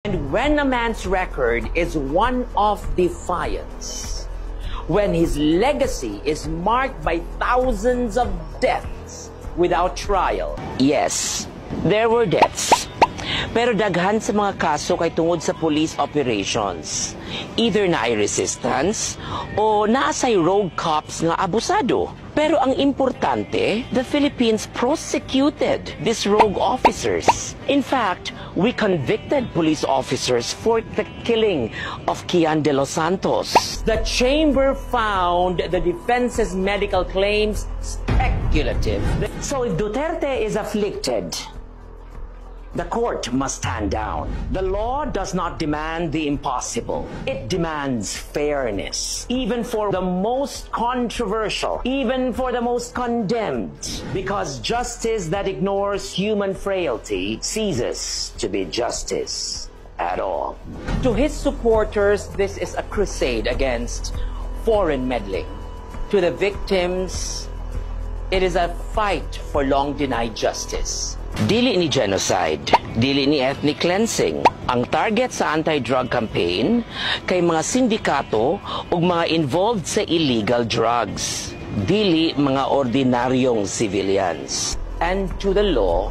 And when a man's record is one of defiance, when his legacy is marked by thousands of deaths without trial. Yes, there were deaths. Pero daghan sa mga kaso kay tungod sa police operations. Either na ay resistance o naasay rogue cops nga abusado. Pero ang importante, the Philippines prosecuted these rogue officers. In fact, we convicted police officers for the killing of Kian de los Santos. The chamber found the defense's medical claims speculative. So if Duterte is afflicted, the court must stand down. The law does not demand the impossible. It demands fairness, even for the most controversial, even for the most condemned, because justice that ignores human frailty ceases to be justice at all. To his supporters, this is a crusade against foreign meddling. To the victims, it is a fight for long-denied justice. Dili ni genocide, dili ni ethnic cleansing. Ang target sa anti-drug campaign kay mga sindikato ug mga involved sa illegal drugs. Dili mga ordinaryong civilians. And to the law,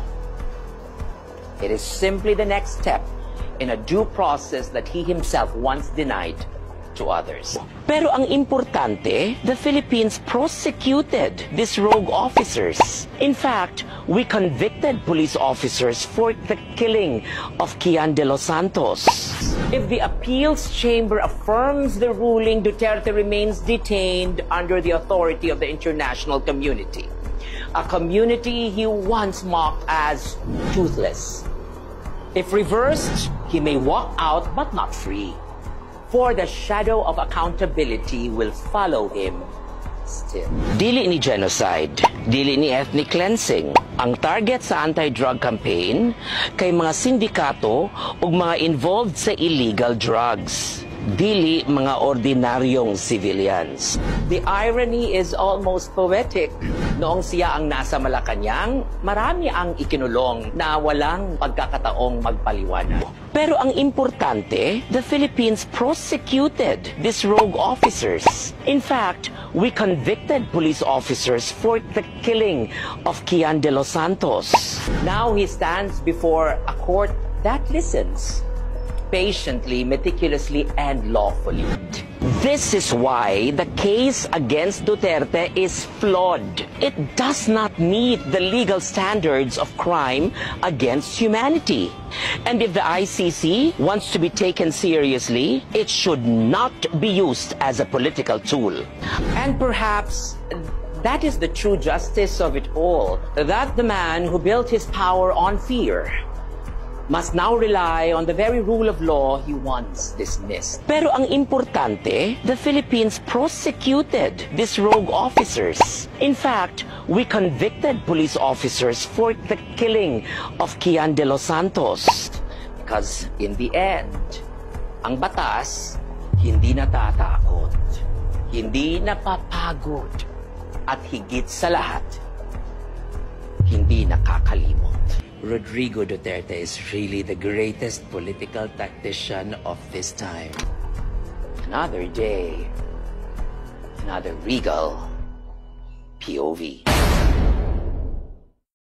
it is simply the next step in a due process that he himself once denied to others. Pero ang importante, the Philippines prosecuted these rogue officers. In fact, we convicted police officers for the killing of Kian de los Santos. If the appeals chamber affirms the ruling, Duterte remains detained under the authority of the international community. A community he once mocked as toothless. If reversed, he may walk out but not free. For the shadow of accountability will follow him still. Dili ni genocide, dili ni ethnic cleansing. Ang target sa anti-drug campaign kay mga sindikato ug mga involved sa illegal drugs. Dili mga ordinaryong civilians. The irony is almost poetic. Noong siya ang nasa Malacanang, marami ang ikinulong na walang pagkakataong magpaliwanag. Pero ang importante, the Philippines prosecuted these rogue officers. In fact, we convicted police officers for the killing of Kian de los Santos. Now he stands before a court that listens patiently, meticulously, and lawfully. This is why the case against Duterte is flawed. It does not meet the legal standards of crime against humanity. And if the ICC wants to be taken seriously, it should not be used as a political tool. And perhaps that is the true justice of it all, that the man who built his power on fear must now rely on the very rule of law he once dismissed. Pero ang importante, the Philippines prosecuted these rogue officers. In fact, we convicted police officers for the killing of Kian de los Santos. Because in the end, ang batas hindi natatakot, hindi napapagod, at higit sa lahat, hindi nakakalimot. Rodrigo Duterte is really the greatest political tactician of this time. Another day, another regal POV.